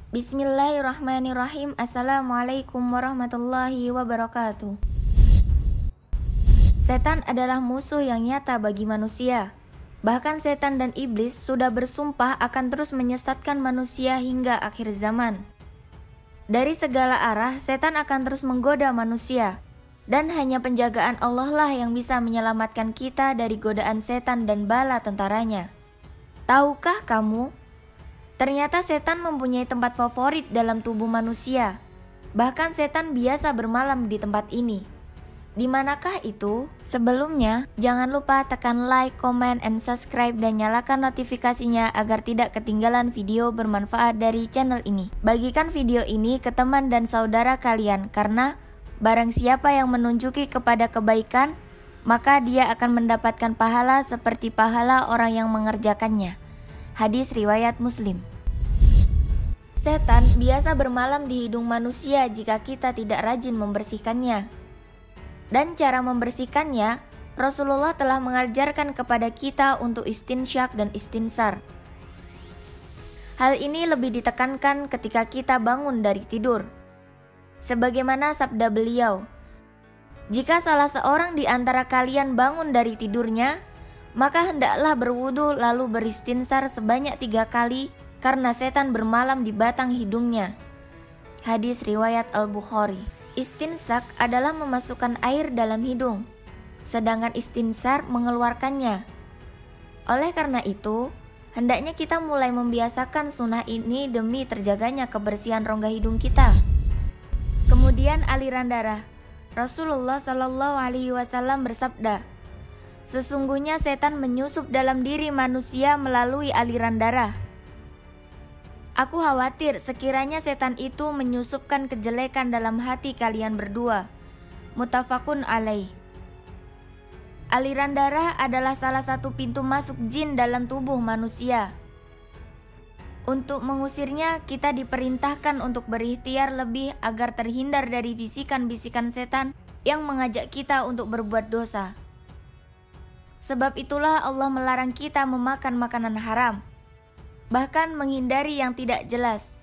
Bismillahirrahmanirrahim. Assalamualaikum warahmatullahi wabarakatuh. Setan adalah musuh yang nyata bagi manusia. Bahkan setan dan iblis sudah bersumpah akan terus menyesatkan manusia hingga akhir zaman. Dari segala arah, setan akan terus menggoda manusia. Dan hanya penjagaan Allah lah yang bisa menyelamatkan kita dari godaan setan dan bala tentaranya. Tahukah kamu? Ternyata setan mempunyai tempat favorit dalam tubuh manusia. Bahkan setan biasa bermalam di tempat ini. Di manakah itu? Sebelumnya, jangan lupa tekan like, comment, and subscribe dan nyalakan notifikasinya agar tidak ketinggalan video bermanfaat dari channel ini. Bagikan video ini ke teman dan saudara kalian karena barang siapa yang menunjuki kepada kebaikan, maka dia akan mendapatkan pahala seperti pahala orang yang mengerjakannya. Hadis riwayat Muslim. Setan biasa bermalam di hidung manusia jika kita tidak rajin membersihkannya. Dan cara membersihkannya, Rasulullah telah mengajarkan kepada kita untuk istinsyak dan istinsar. Hal ini lebih ditekankan ketika kita bangun dari tidur. Sebagaimana sabda beliau, "Jika salah seorang di antara kalian bangun dari tidurnya, maka hendaklah berwudu lalu beristinsar sebanyak 3 kali karena setan bermalam di batang hidungnya." Hadis riwayat Al-Bukhari. Istinsak adalah memasukkan air dalam hidung, sedangkan istinsar mengeluarkannya. Oleh karena itu, hendaknya kita mulai membiasakan sunnah ini demi terjaganya kebersihan rongga hidung kita. Kemudian aliran darah. Rasulullah Shallallahu Alaihi Wasallam bersabda, "Sesungguhnya setan menyusup dalam diri manusia melalui aliran darah. Aku khawatir sekiranya setan itu menyusupkan kejelekan dalam hati kalian berdua." Muttafaqun alaih. Aliran darah adalah salah satu pintu masuk jin dalam tubuh manusia. Untuk mengusirnya, kita diperintahkan untuk berikhtiar lebih agar terhindar dari bisikan-bisikan setan yang mengajak kita untuk berbuat dosa. Sebab itulah Allah melarang kita memakan makanan haram, bahkan menghindari yang tidak jelas.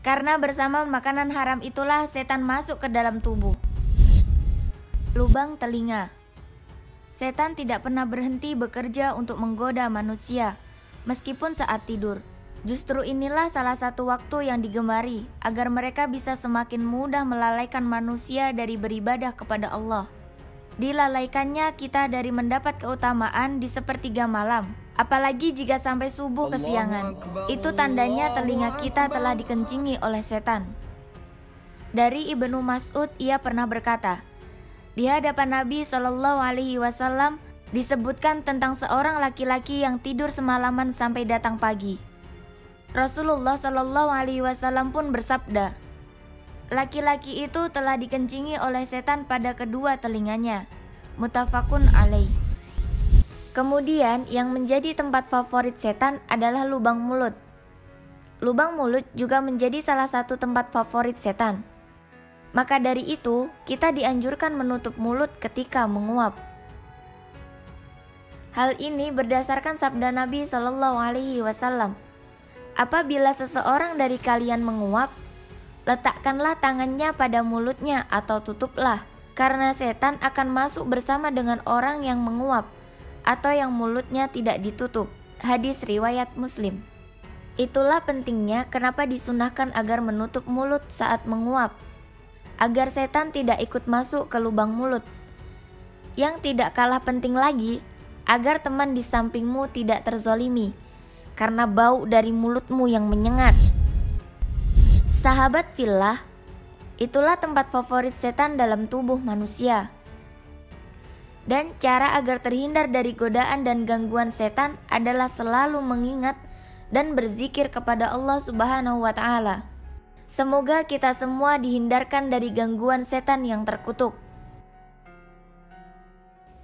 Karena bersama makanan haram itulah setan masuk ke dalam tubuh. Lubang telinga. Setan tidak pernah berhenti bekerja untuk menggoda manusia, meskipun saat tidur. Justru inilah salah satu waktu yang digemari, agar mereka bisa semakin mudah melalaikan manusia dari beribadah kepada Allah. Dilalaikannya kita dari mendapat keutamaan di sepertiga malam, apalagi jika sampai subuh kesiangan. Itu tandanya telinga kita telah dikencingi oleh setan. Dari Ibnu Mas'ud, ia pernah berkata, di hadapan Nabi Shallallahu Alaihi Wasallam disebutkan tentang seorang laki-laki yang tidur semalaman sampai datang pagi. Rasulullah Shallallahu Alaihi Wasallam pun bersabda, laki-laki itu telah dikencingi oleh setan pada kedua telinganya. Muttafaqun alaih. Kemudian yang menjadi tempat favorit setan adalah lubang mulut. Lubang mulut juga menjadi salah satu tempat favorit setan. Maka dari itu, kita dianjurkan menutup mulut ketika menguap. Hal ini berdasarkan sabda Nabi Shallallahu Alaihi Wasallam, apabila seseorang dari kalian menguap, letakkanlah tangannya pada mulutnya atau tutuplah, karena setan akan masuk bersama dengan orang yang menguap atau yang mulutnya tidak ditutup. Hadis riwayat Muslim. Itulah pentingnya kenapa disunahkan agar menutup mulut saat menguap, agar setan tidak ikut masuk ke lubang mulut. Yang tidak kalah penting lagi, agar teman di sampingmu tidak terzolimi karena bau dari mulutmu yang menyengat. Sahabat fillah, itulah tempat favorit setan dalam tubuh manusia. Dan cara agar terhindar dari godaan dan gangguan setan adalah selalu mengingat dan berzikir kepada Allah Subhanahu wa Ta'ala. Semoga kita semua dihindarkan dari gangguan setan yang terkutuk.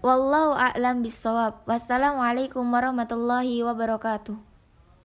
Wallahu a'lam bishawab. Wassalamualaikum warahmatullahi wabarakatuh.